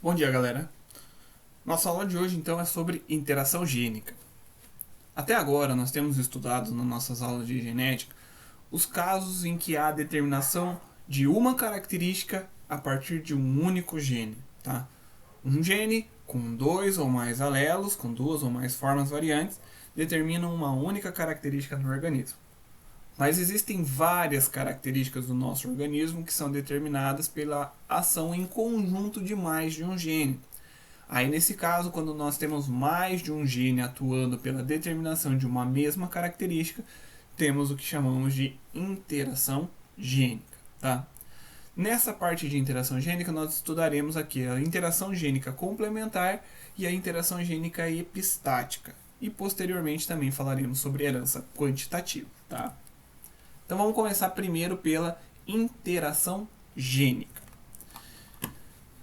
Bom dia, galera. Nossa aula de hoje, então, é sobre interação gênica. Até agora, nós temos estudado nas nossas aulas de genética os casos em que há determinação de uma característica a partir de um único gene. Tá? Um gene com dois ou mais alelos, com duas ou mais formas variantes, determina uma única característica no organismo. Mas existem várias características do nosso organismo que são determinadas pela ação em conjunto de mais de um gene. Aí, nesse caso, quando nós temos mais de um gene atuando pela determinação de uma mesma característica, temos o que chamamos de interação gênica. Tá? Nessa parte de interação gênica, nós estudaremos aqui a interação gênica complementar e a interação gênica epistática. E, posteriormente, também falaremos sobre herança quantitativa. Tá? Então, vamos começar primeiro pela interação gênica.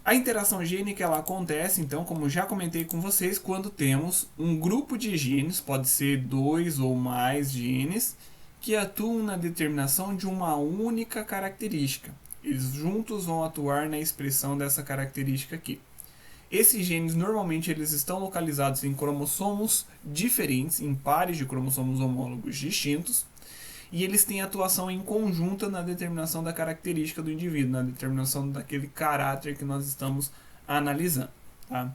A interação gênica ela acontece, então, como já comentei com vocês, quando temos um grupo de genes, pode ser dois ou mais genes, que atuam na determinação de uma única característica. Eles juntos vão atuar na expressão dessa característica aqui. Esses genes, normalmente, eles estão localizados em cromossomos diferentes, em pares de cromossomos homólogos distintos, e eles têm atuação em conjunta na determinação da característica do indivíduo, na determinação daquele caráter que nós estamos analisando. Tá?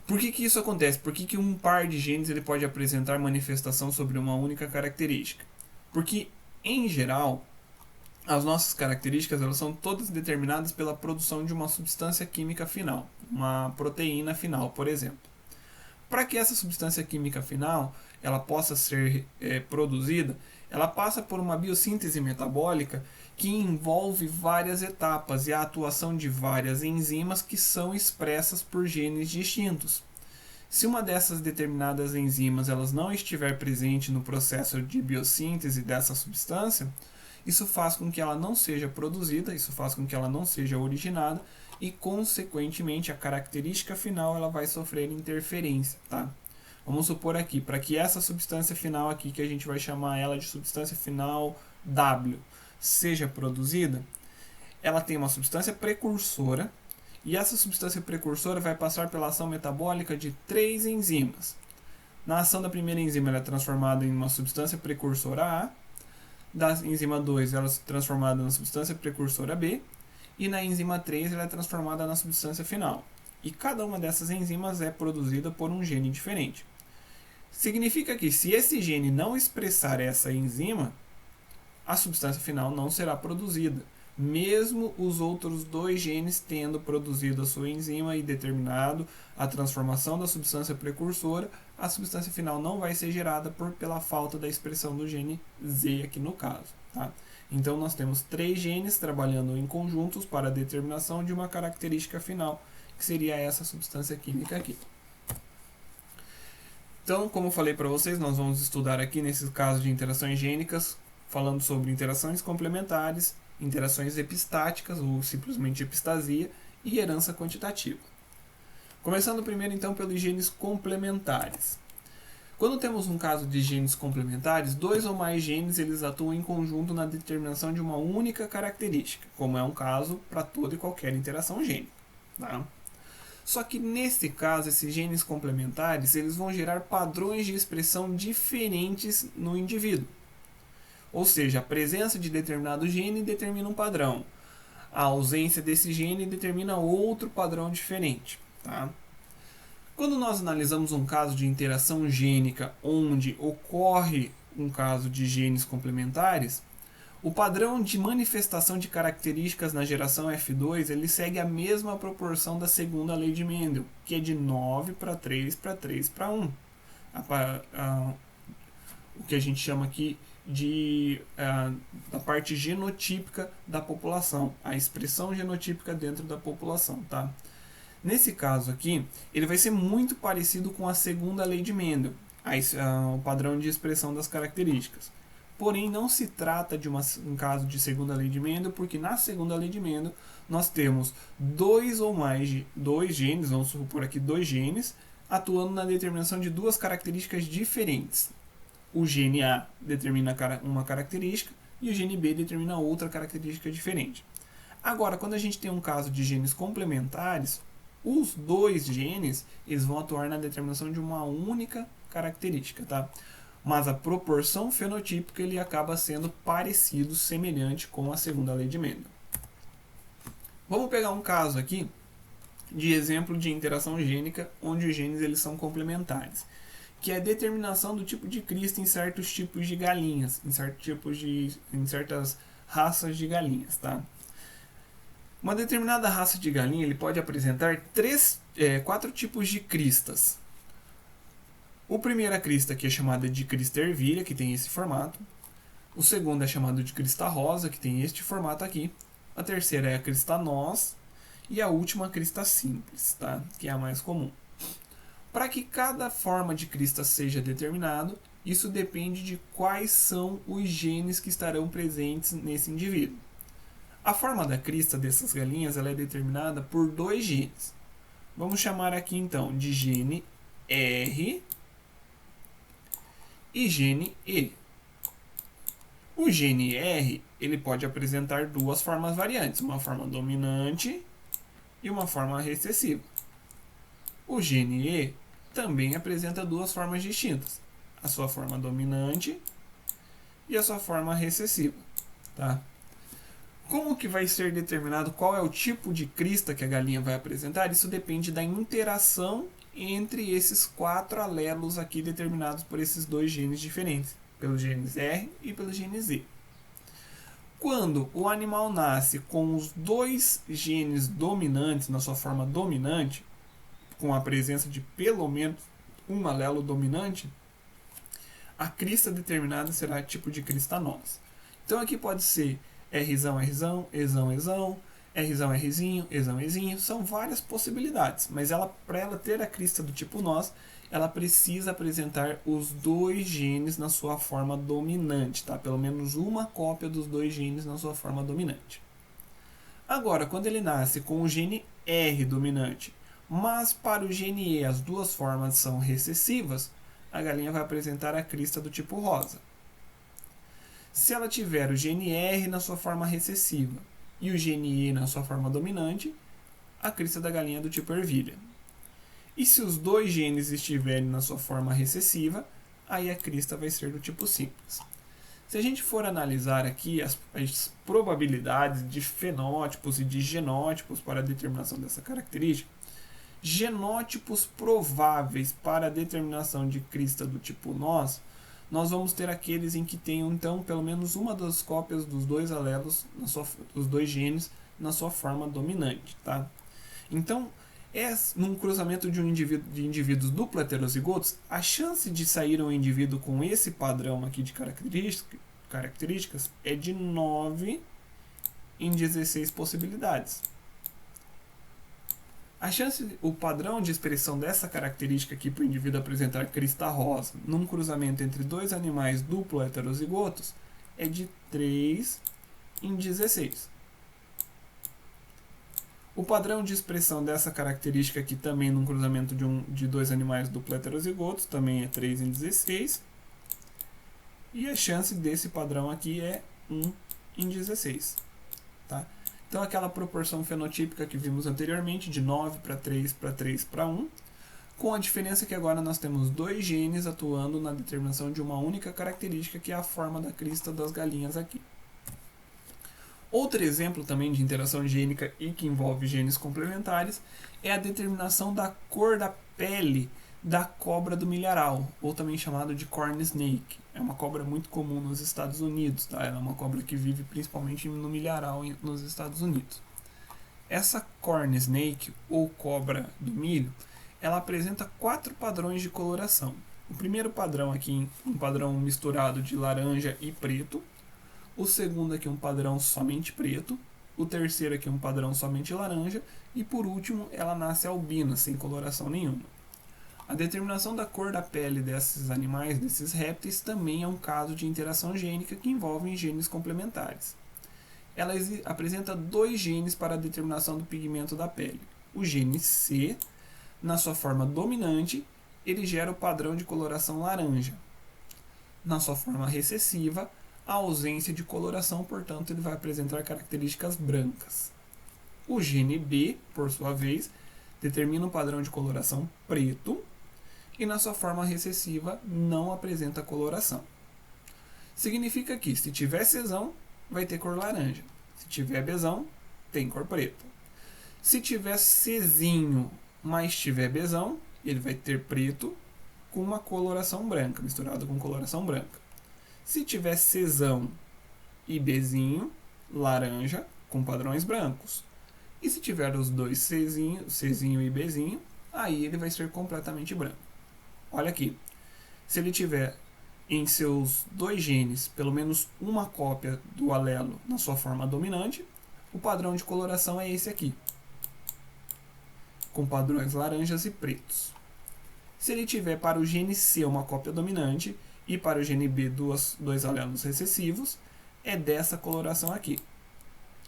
Por que isso acontece? Por que um par de genes ele pode apresentar manifestação sobre uma única característica? Porque, em geral, as nossas características elas são todas determinadas pela produção de uma substância química final, uma proteína final, por exemplo. Para que essa substância química final ela possa ser produzida, ela passa por uma biossíntese metabólica que envolve várias etapas e a atuação de várias enzimas que são expressas por genes distintos. Se uma dessas determinadas enzimas elas não estiver presente no processo de biossíntese dessa substância, isso faz com que ela não seja produzida, isso faz com que ela não seja originada e, consequentemente, a característica final ela vai sofrer interferência. Tá? Vamos supor aqui, para que essa substância final aqui, que a gente vai chamar ela de substância final W, seja produzida, ela tem uma substância precursora, e essa substância precursora vai passar pela ação metabólica de 3 enzimas. Na ação da primeira enzima, ela é transformada em uma substância precursora A, da enzima 2, ela é transformada na substância precursora B, e na enzima 3, ela é transformada na substância final. E cada uma dessas enzimas é produzida por um gene diferente. Significa que se esse gene não expressar essa enzima, a substância final não será produzida, mesmo os outros 2 genes tendo produzido a sua enzima e determinado a transformação da substância precursora, a substância final não vai ser gerada pela falta da expressão do gene Z aqui no caso. Tá? Então nós temos 3 genes trabalhando em conjuntos para a determinação de uma característica final, que seria essa substância química aqui. Então, como eu falei para vocês, nós vamos estudar aqui nesses casos de interações gênicas, falando sobre interações complementares, interações epistáticas, ou simplesmente epistasia, e herança quantitativa. Começando primeiro, então, pelos genes complementares. Quando temos um caso de genes complementares, 2 ou mais genes eles atuam em conjunto na determinação de uma única característica, como é um caso para toda e qualquer interação gênica. Tá? Só que nesse caso, esses genes complementares eles vão gerar padrões de expressão diferentes no indivíduo. Ou seja, a presença de determinado gene determina um padrão. A ausência desse gene determina outro padrão diferente. Tá? Quando nós analisamos um caso de interação gênica onde ocorre um caso de genes complementares, o padrão de manifestação de características na geração F2 ele segue a mesma proporção da segunda lei de Mendel, que é de 9 para 3 para 3 para 1. O que a gente chama aqui da parte genotípica da população, a expressão genotípica dentro da população. Tá? Nesse caso aqui, ele vai ser muito parecido com a segunda lei de Mendel, o padrão de expressão das características. Porém, não se trata de um caso de segunda lei de Mendel, porque na segunda lei de Mendel nós temos 2 ou mais genes, vamos supor aqui 2 genes, atuando na determinação de 2 características diferentes. O gene A determina uma característica e o gene B determina outra característica diferente. Agora, quando a gente tem um caso de genes complementares, os dois genes eles vão atuar na determinação de uma única característica, tá? Mas a proporção fenotípica ele acaba sendo parecido, semelhante com a segunda lei de Mendel. Vamos pegar um caso aqui de exemplo de interação gênica, onde os genes eles são complementares, que é a determinação do tipo de crista em certos tipos de galinhas, em certas raças de galinhas, tá? Uma determinada raça de galinha ele pode apresentar 4 tipos de cristas. O primeiro é a crista, que é chamada de crista ervilha, que tem esse formato. O segundo é chamado de crista rosa, que tem este formato aqui. A terceira é a crista noz. E a última, a crista simples, tá? Que é a mais comum. Para que cada forma de crista seja determinado, isso depende de quais são os genes que estarão presentes nesse indivíduo. A forma da crista dessas galinhas ela é determinada por 2 genes. Vamos chamar aqui então de gene R e gene E. O gene R ele pode apresentar 2 formas variantes, uma forma dominante e uma forma recessiva. O gene E também apresenta 2 formas distintas, a sua forma dominante e a sua forma recessiva, tá? Como que vai ser determinado qual é o tipo de crista que a galinha vai apresentar? Isso depende da interação entre esses 4 alelos aqui determinados por esses 2 genes diferentes, pelos genes R e pelos genes E. Quando o animal nasce com os 2 genes dominantes na sua forma dominante, com a presença de pelo menos um alelo dominante, a crista determinada será tipo de crista noz. Então aqui pode ser Rzão, Rzão, Ezão, Ezão, Rzão, Rzinho, Ezão, Ezinho. São várias possibilidades, mas para ela ter a crista do tipo noz, ela precisa apresentar os 2 genes na sua forma dominante, tá? Pelo menos uma cópia dos 2 genes na sua forma dominante. Agora, quando ele nasce com o gene R dominante, mas para o gene E as 2 formas são recessivas, a galinha vai apresentar a crista do tipo rosa. Se ela tiver o gene R na sua forma recessiva e o gene E na sua forma dominante, a crista da galinha é do tipo ervilha. E se os 2 genes estiverem na sua forma recessiva, aí a crista vai ser do tipo simples. Se a gente for analisar aqui as probabilidades de fenótipos e de genótipos para a determinação dessa característica, genótipos prováveis para a determinação de crista do tipo noz, nós vamos ter aqueles em que tenham então pelo menos uma das cópias dos 2 alelos, dos 2 genes, na sua forma dominante, tá? Então, num cruzamento de indivíduos duplo heterozigotos, a chance de sair um indivíduo com esse padrão aqui de características é de 9 em 16 possibilidades. O padrão de expressão dessa característica aqui para o indivíduo apresentar crista rosa num cruzamento entre 2 animais duplo heterozigotos é de 3 em 16. O padrão de expressão dessa característica aqui também num cruzamento de 2 animais duplo heterozigotos também é 3 em 16. E a chance desse padrão aqui é 1 em 16. Tá? Então aquela proporção fenotípica que vimos anteriormente, de 9 para 3 para 3 para 1, com a diferença que agora nós temos 2 genes atuando na determinação de uma única característica, que é a forma da crista das galinhas aqui. Outro exemplo também de interação gênica e que envolve genes complementares é a determinação da cor da pele da cobra do milharal, ou também chamado de corn snake. É uma cobra muito comum nos Estados Unidos, tá? Ela é uma cobra que vive principalmente no milharal nos Estados Unidos. Essa corn snake, ou cobra do milho, ela apresenta 4 padrões de coloração. O primeiro padrão aqui, um padrão misturado de laranja e preto. O segundo aqui, um padrão somente preto. O terceiro aqui, um padrão somente laranja. E por último, ela nasce albina, sem coloração nenhuma. A determinação da cor da pele desses animais, desses répteis, também é um caso de interação gênica que envolve genes complementares. Ela apresenta 2 genes para a determinação do pigmento da pele. O gene C, na sua forma dominante, ele gera o padrão de coloração laranja. Na sua forma recessiva, a ausência de coloração, portanto, ele vai apresentar características brancas. O gene B, por sua vez, determina um padrão de coloração preto e na sua forma recessiva não apresenta coloração. Significa que se tiver Czão, vai ter cor laranja. Se tiver Bzão, tem cor preta. Se tiver Czinho, mas tiver Bzão, ele vai ter preto com uma coloração branca, misturado com coloração branca. Se tiver Czão e Bzinho, laranja com padrões brancos. E se tiver os dois Czinho e Bzinho, aí ele vai ser completamente branco. Olha aqui, se ele tiver em seus dois genes pelo menos uma cópia do alelo na sua forma dominante, o padrão de coloração é esse aqui, com padrões laranjas e pretos. Se ele tiver para o gene C uma cópia dominante e para o gene B dois alelos recessivos, é dessa coloração aqui,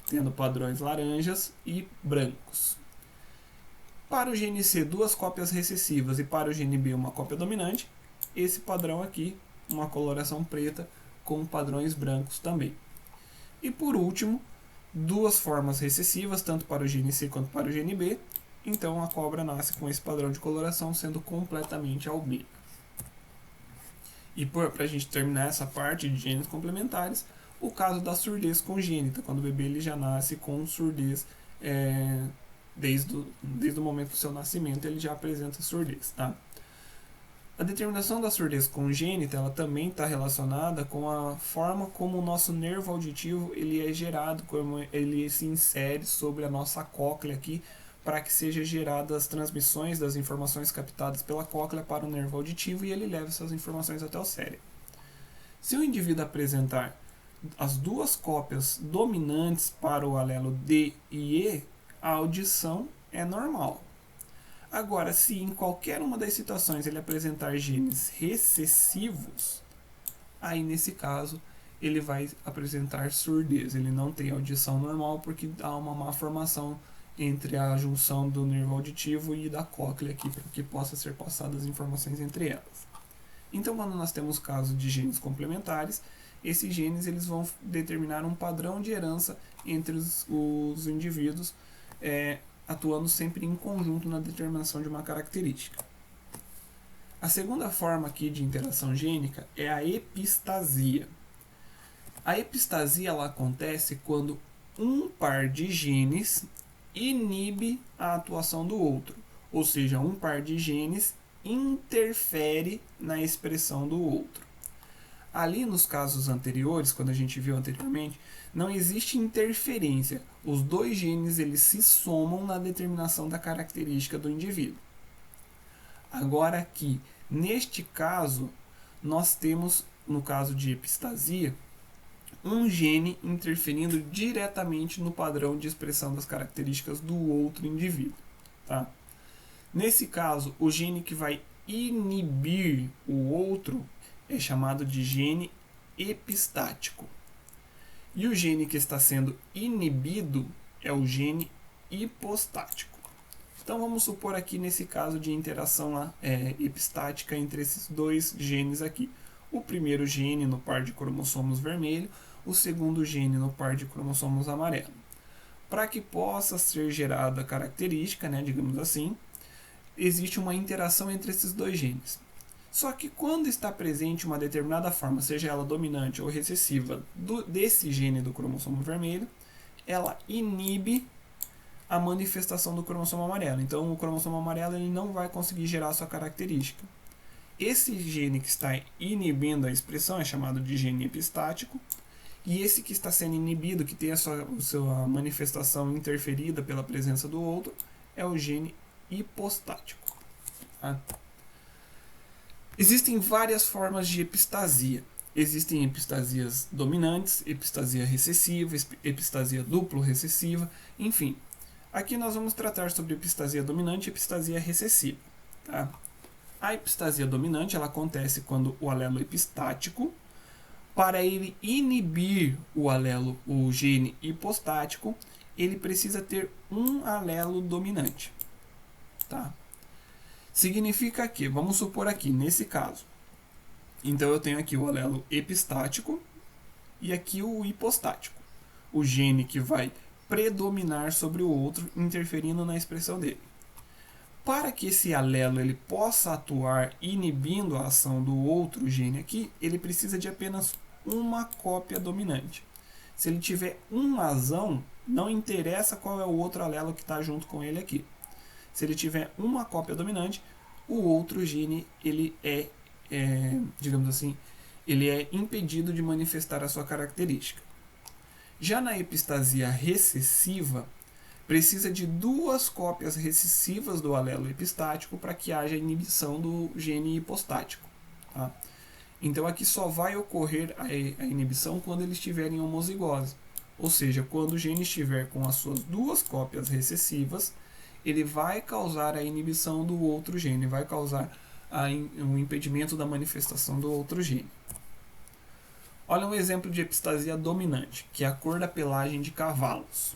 tendo padrões laranjas e brancos. Para o gene C, duas cópias recessivas e para o gene B uma cópia dominante, esse padrão aqui, uma coloração preta com padrões brancos também. E por último, duas formas recessivas, tanto para o gene C quanto para o gene B, então a cobra nasce com esse padrão de coloração sendo completamente albina. E para a gente terminar essa parte de genes complementares, o caso da surdez congênita, quando o bebê ele já nasce com surdez, desde o momento do seu nascimento ele já apresenta surdez. Tá? A determinação da surdez congênita ela também está relacionada com a forma como o nosso nervo auditivo ele é gerado, como ele se insere sobre a nossa cóclea aqui, para que seja geradas as transmissões das informações captadas pela cóclea para o nervo auditivo e ele leva essas informações até o cérebro. Se o indivíduo apresentar as duas cópias dominantes para o alelo D e E, a audição é normal. Agora, se em qualquer uma das situações ele apresentar genes recessivos, aí nesse caso ele vai apresentar surdez. Ele não tem audição normal porque há uma má formação entre a junção do nervo auditivo e da cóclea aqui, para que possa ser passadas as informações entre elas. Então, quando nós temos casos de genes complementares, esses genes eles vão determinar um padrão de herança entre os indivíduos, atuando sempre em conjunto na determinação de uma característica. A segunda forma aqui de interação gênica é a epistasia. A epistasia ela acontece quando um par de genes inibe a atuação do outro, ou seja, um par de genes interfere na expressão do outro. Ali nos casos anteriores, quando a gente viu anteriormente, não existe interferência. Os dois genes eles se somam na determinação da característica do indivíduo. Agora aqui, neste caso, nós temos, no caso de epistasia, um gene interferindo diretamente no padrão de expressão das características do outro indivíduo. Tá? Nesse caso, o gene que vai inibir o outro é chamado de gene epistático. E o gene que está sendo inibido é o gene hipostático. Então vamos supor aqui nesse caso de interação epistática entre esses dois genes aqui. O primeiro gene no par de cromossomos vermelho, o segundo gene no par de cromossomos amarelo. Para que possa ser gerada a característica, digamos assim, existe uma interação entre esses dois genes. Só que quando está presente uma determinada forma, seja ela dominante ou recessiva desse gene do cromossomo vermelho, ela inibe a manifestação do cromossomo amarelo. Então o cromossomo amarelo ele não vai conseguir gerar a sua característica. Esse gene que está inibindo a expressão é chamado de gene epistático, e esse que está sendo inibido, que tem a sua manifestação interferida pela presença do outro, é o gene hipostático. Tá? Existem várias formas de epistasia. Existem epistasias dominantes, epistasia recessiva, epistasia duplo recessiva, enfim. Aqui nós vamos tratar sobre epistasia dominante e epistasia recessiva. Tá? A epistasia dominante ela acontece quando o alelo epistático, para ele inibir o gene hipostático, ele precisa ter um alelo dominante. Tá? Significa que, vamos supor aqui, nesse caso, então eu tenho aqui o alelo epistático e aqui o hipostático, o gene que vai predominar sobre o outro, interferindo na expressão dele. Para que esse alelo ele possa atuar inibindo a ação do outro gene aqui, ele precisa de apenas uma cópia dominante. Se ele tiver um azão, não interessa qual é o outro alelo que está junto com ele aqui. Se ele tiver uma cópia dominante, o outro gene ele digamos assim, ele é impedido de manifestar a sua característica. Já na epistasia recessiva, precisa de duas cópias recessivas do alelo epistático para que haja inibição do gene hipostático. Tá? Então aqui só vai ocorrer a inibição quando eles estiverem em homozigose. Ou seja, quando o gene estiver com as suas duas cópias recessivas, ele vai causar a inibição do outro gene, vai causar o impedimento da manifestação do outro gene. Olha um exemplo de epistasia dominante, que é a cor da pelagem de cavalos.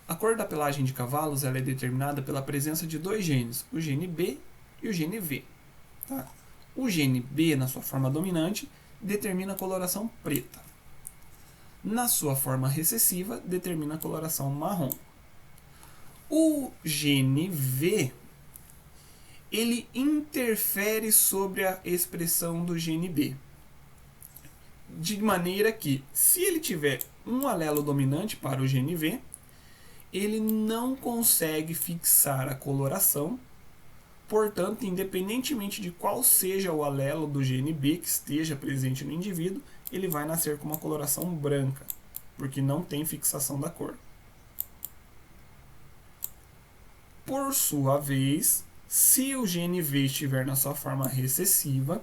A cor da pelagem de cavalos ela é determinada pela presença de dois genes, o gene B e o gene V. Tá? O gene B, na sua forma dominante, determina a coloração preta. Na sua forma recessiva, determina a coloração marrom. O gene V, ele interfere sobre a expressão do gene B. De maneira que, se ele tiver um alelo dominante para o gene V, ele não consegue fixar a coloração. Portanto, independentemente de qual seja o alelo do gene B que esteja presente no indivíduo, ele vai nascer com uma coloração branca, porque não tem fixação da cor. Por sua vez, se o gene V estiver na sua forma recessiva,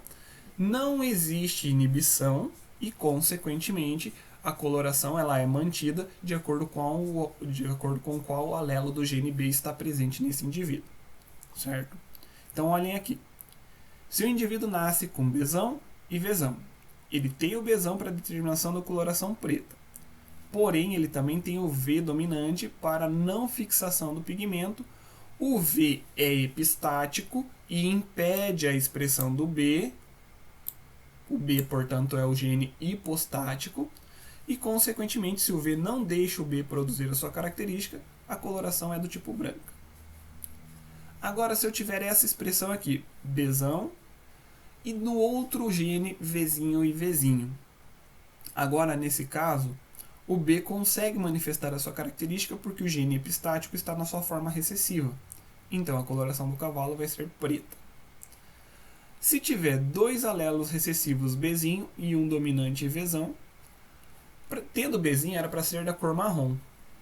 não existe inibição e, consequentemente, a coloração ela é mantida de acordo com qual alelo do gene B está presente nesse indivíduo. Certo? Então, olhem aqui. Se o indivíduo nasce com Bzão e Vzão, ele tem o Bzão para determinação da coloração preta. Porém, ele também tem o V dominante para não fixação do pigmento. O V é epistático e impede a expressão do B. O B, portanto, é o gene hipostático. E, consequentemente, se o V não deixa o B produzir a sua característica, a coloração é do tipo branca. Agora, se eu tiver essa expressão aqui, Bzão, e no outro gene, Vzinho e Vzinho. Agora, nesse caso, o B consegue manifestar a sua característica porque o gene epistático está na sua forma recessiva. Então, a coloração do cavalo vai ser preta. Se tiver dois alelos recessivos Bzinho e um dominante Vzão, tendo Bzinho era para ser da cor marrom,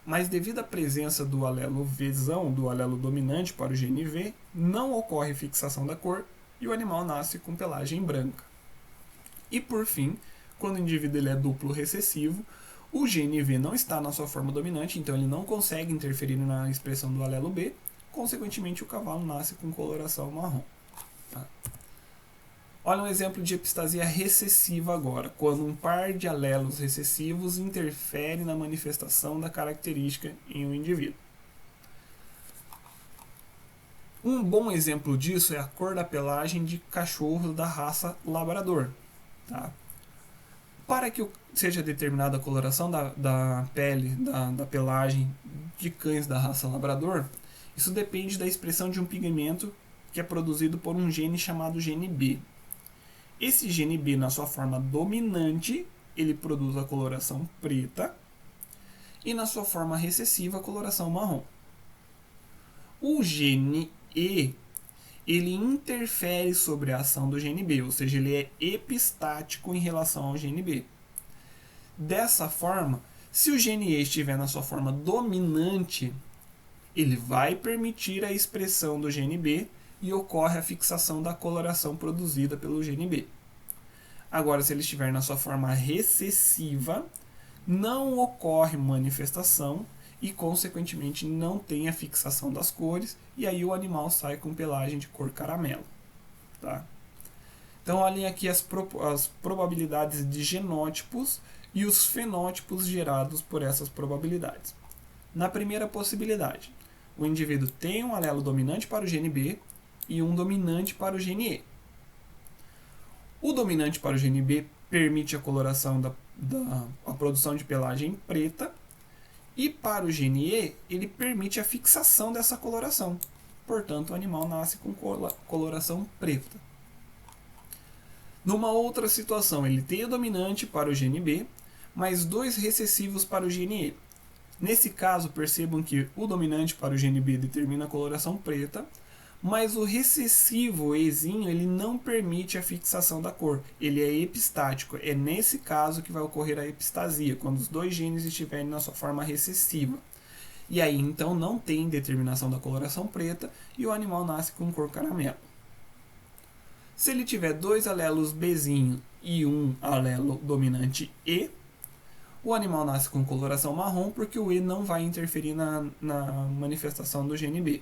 mas devido à presença do alelo Vzão, do alelo dominante para o gene V, não ocorre fixação da cor e o animal nasce com pelagem branca. E por fim, quando o indivíduo ele é duplo recessivo, o gene V não está na sua forma dominante, então ele não consegue interferir na expressão do alelo B, consequentemente o cavalo nasce com coloração marrom. Tá? Olha um exemplo de epistasia recessiva agora, quando um par de alelos recessivos interfere na manifestação da característica em um indivíduo. Um bom exemplo disso é a cor da pelagem de cachorros da raça labrador. Tá? Para que seja determinada a coloração da pele, da pelagem de cães da raça labrador, isso depende da expressão de um pigmento que é produzido por um gene chamado gene B. Esse gene B, na sua forma dominante, ele produz a coloração preta e na sua forma recessiva a coloração marrom. O gene E, ele interfere sobre a ação do gene B, ou seja, ele é epistático em relação ao gene B. Dessa forma, se o gene E estiver na sua forma dominante, ele vai permitir a expressão do gene B e ocorre a fixação da coloração produzida pelo gene B. Agora, se ele estiver na sua forma recessiva, não ocorre manifestação e, consequentemente, não tem a fixação das cores, e aí o animal sai com pelagem de cor caramelo. Tá? Então, olhem aqui as probabilidades de genótipos e os fenótipos gerados por essas probabilidades. Na primeira possibilidade, o indivíduo tem um alelo dominante para o gene B e um dominante para o gene E. O dominante para o gene B permite a coloração a produção de pelagem preta, e para o gene E ele permite a fixação dessa coloração. portanto o animal nasce com coloração preta. Numa outra situação, ele tem o dominante para o gene B, mais 2 recessivos para o gene E. Nesse caso, percebam que o dominante para o gene B determina a coloração preta, mas o recessivo Ezinho ele não permite a fixação da cor, ele é epistático. É nesse caso que vai ocorrer a epistasia, quando os 2 genes estiverem na sua forma recessiva. E aí então não tem determinação da coloração preta e o animal nasce com cor caramelo. Se ele tiver 2 alelos Bzinho e um alelo dominante E, o animal nasce com coloração marrom porque o E não vai interferir na manifestação do gene B.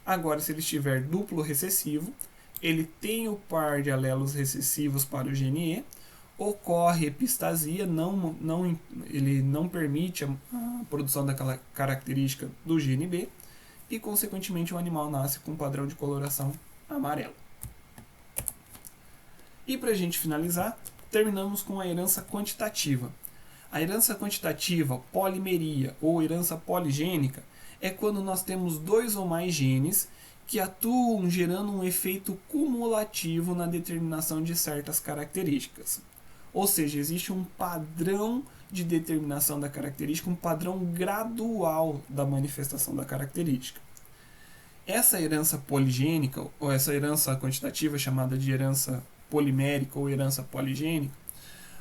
Agora, se ele estiver duplo recessivo, ele tem o par de alelos recessivos para o gene E, ocorre epistasia, ele não permite a produção daquela característica do gene B e, consequentemente, o animal nasce com um padrão de coloração amarelo. E para a gente finalizar, terminamos com a herança quantitativa. A herança quantitativa, polimeria ou herança poligênica é quando nós temos 2 ou mais genes que atuam gerando um efeito cumulativo na determinação de certas características. Ou seja, existe um padrão de determinação da característica, um padrão gradual da manifestação da característica. Essa herança poligênica, ou essa herança quantitativa chamada de herança polimérica ou herança poligênica,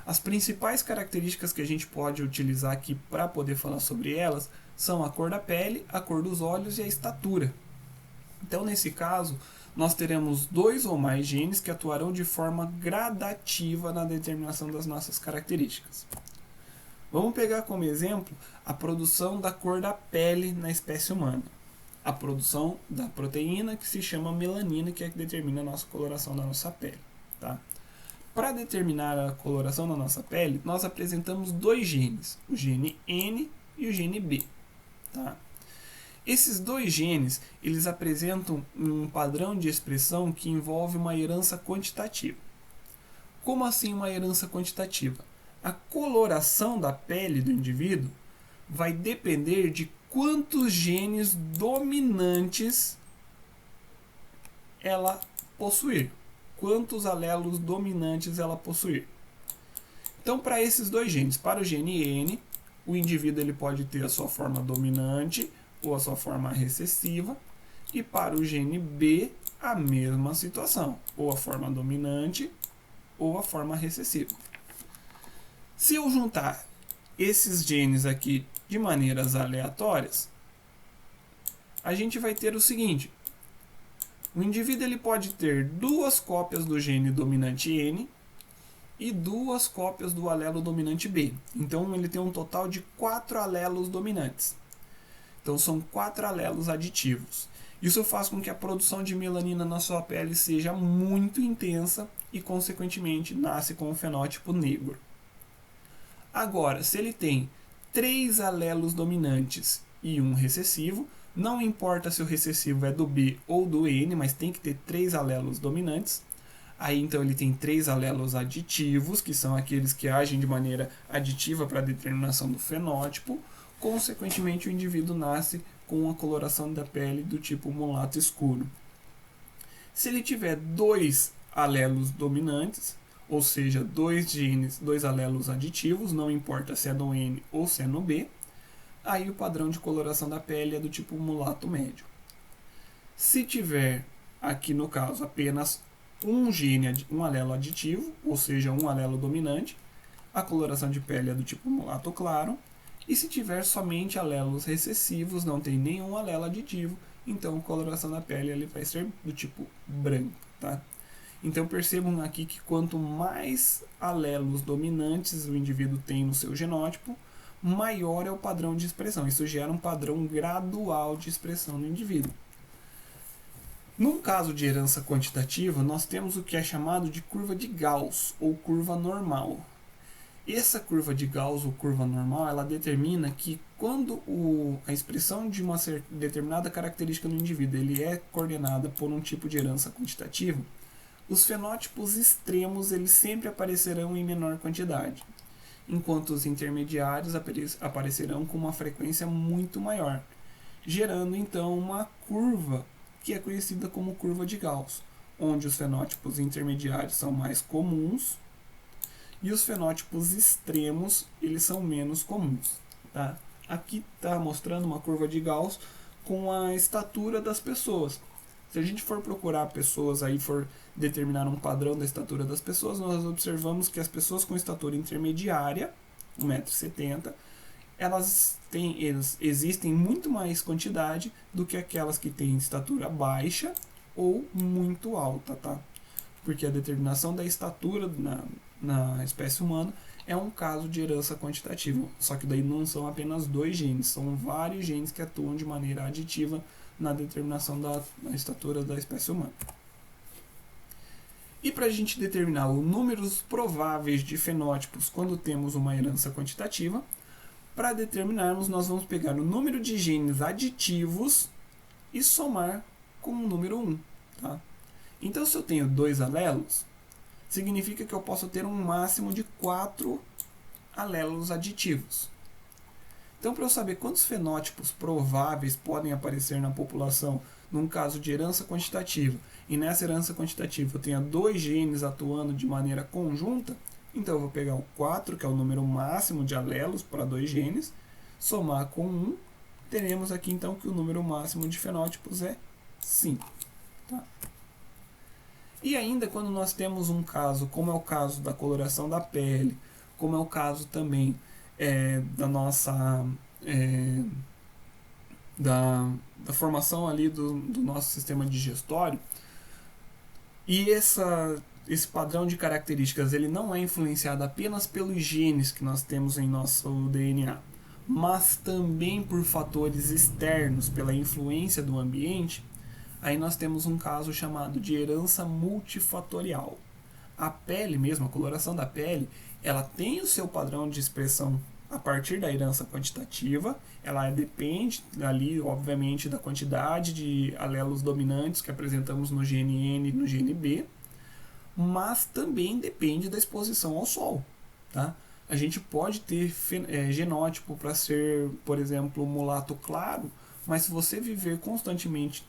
as principais características que a gente pode utilizar aqui para poder falar sobre elas são a cor da pele, a cor dos olhos e a estatura. Então, nesse caso, nós teremos 2 ou mais genes que atuarão de forma gradativa na determinação das nossas características. Vamos pegar como exemplo a produção da cor da pele na espécie humana. A produção da proteína que se chama melanina, que é que determina a nossa coloração da nossa pele. Tá? Para determinar a coloração da nossa pele, nós apresentamos 2 genes, o gene N e o gene B. Tá? Esses 2 genes eles apresentam um padrão de expressão que envolve uma herança quantitativa. Como assim uma herança quantitativa? A coloração da pele do indivíduo vai depender de quantos genes dominantes ela possuir. Quantos alelos dominantes ela possuir. Então, para esses 2 genes, para o gene N, o indivíduo ele pode ter a sua forma dominante ou a sua forma recessiva, e para o gene B, a mesma situação, ou a forma dominante ou a forma recessiva. Se eu juntar esses genes aqui de maneiras aleatórias, a gente vai ter o seguinte: o indivíduo ele pode ter 2 cópias do gene dominante N e 2 cópias do alelo dominante B. Então ele tem um total de 4 alelos dominantes. Então são 4 alelos aditivos. Isso faz com que a produção de melanina na sua pele seja muito intensa e, consequentemente, nasce com o fenótipo negro. Agora, se ele tem 3 alelos dominantes e um recessivo, não importa se o recessivo é do B ou do N, mas tem que ter 3 alelos dominantes. Aí então ele tem 3 alelos aditivos, que são aqueles que agem de maneira aditiva para a determinação do fenótipo. Consequentemente, o indivíduo nasce com a coloração da pele do tipo mulato escuro. Se ele tiver 2 alelos dominantes, ou seja, 2 genes, 2 alelos aditivos, não importa se é no N ou se é no B, aí o padrão de coloração da pele é do tipo mulato médio. Se tiver, aqui no caso, apenas um gene, um alelo aditivo, ou seja, um alelo dominante, a coloração de pele é do tipo mulato claro. E se tiver somente alelos recessivos, não tem nenhum alelo aditivo, então a coloração da pele ele vai ser do tipo branco. Tá? Então percebam aqui que quanto mais alelos dominantes o indivíduo tem no seu genótipo, maior é o padrão de expressão. Isso gera um padrão gradual de expressão no indivíduo. Num caso de herança quantitativa, nós temos o que é chamado de curva de Gauss, ou curva normal. Essa curva de Gauss, ou curva normal, ela determina que quando a expressão de uma determinada característica no indivíduo ele é coordenada por um tipo de herança quantitativa, os fenótipos extremos eles sempre aparecerão em menor quantidade, enquanto os intermediários aparecerão com uma frequência muito maior, gerando então uma curva que é conhecida como curva de Gauss, onde os fenótipos intermediários são mais comuns e os fenótipos extremos eles são menos comuns. Tá? Aqui está mostrando uma curva de Gauss com a estatura das pessoas. Se a gente for procurar pessoas aí, for determinar um padrão da estatura das pessoas, nós observamos que as pessoas com estatura intermediária, 1,70 m, eles existem muito mais quantidade do que aquelas que têm estatura baixa ou muito alta, tá? Porque a determinação da estatura na espécie humana é um caso de herança quantitativa. Só que daí não são apenas 2 genes, são vários genes que atuam de maneira aditiva na determinação da estatura da espécie humana. E para a gente determinar os números prováveis de fenótipos quando temos uma herança quantitativa, para determinarmos, nós vamos pegar o número de genes aditivos e somar com o número 1. Tá? Então, se eu tenho 2 alelos, significa que eu posso ter um máximo de 4 alelos aditivos. Então, para eu saber quantos fenótipos prováveis podem aparecer na população num caso de herança quantitativa, e nessa herança quantitativa eu tenho 2 genes atuando de maneira conjunta, então eu vou pegar o 4, que é o número máximo de alelos para 2 genes, somar com 1, teremos aqui então que o número máximo de fenótipos é 5. Tá? E ainda quando nós temos um caso, como é o caso da coloração da pele, como é o caso também da nossa da formação ali do nosso sistema digestório, e esse padrão de características ele não é influenciado apenas pelos genes que nós temos em nosso DNA, mas também por fatores externos, pela influência do ambiente. Aí nós temos um caso chamado de herança multifatorial. A pele mesmo, a coloração da pele, ela tem o seu padrão de expressão a partir da herança quantitativa. Ela depende ali, obviamente, da quantidade de alelos dominantes que apresentamos no gene N e no gene B, mas também depende da exposição ao sol. Tá? A gente pode ter genótipo para ser, por exemplo, mulato claro, mas se você viver constantemente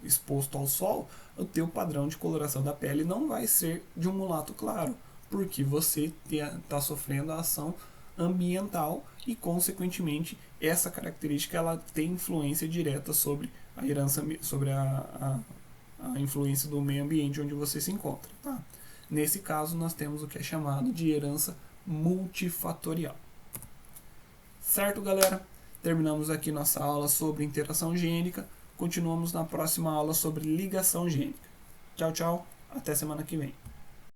exposto ao sol, o teu padrão de coloração da pele não vai ser de um mulato claro, porque você está sofrendo a ação ambiental e, consequentemente, essa característica ela tem influência direta sobre a herança, sobre a influência do meio ambiente onde você se encontra. Tá? Nesse caso, nós temos o que é chamado de herança multifatorial. Certo, galera? Terminamos aqui nossa aula sobre interação gênica. Continuamos na próxima aula sobre ligação gênica. Tchau, tchau. Até semana que vem.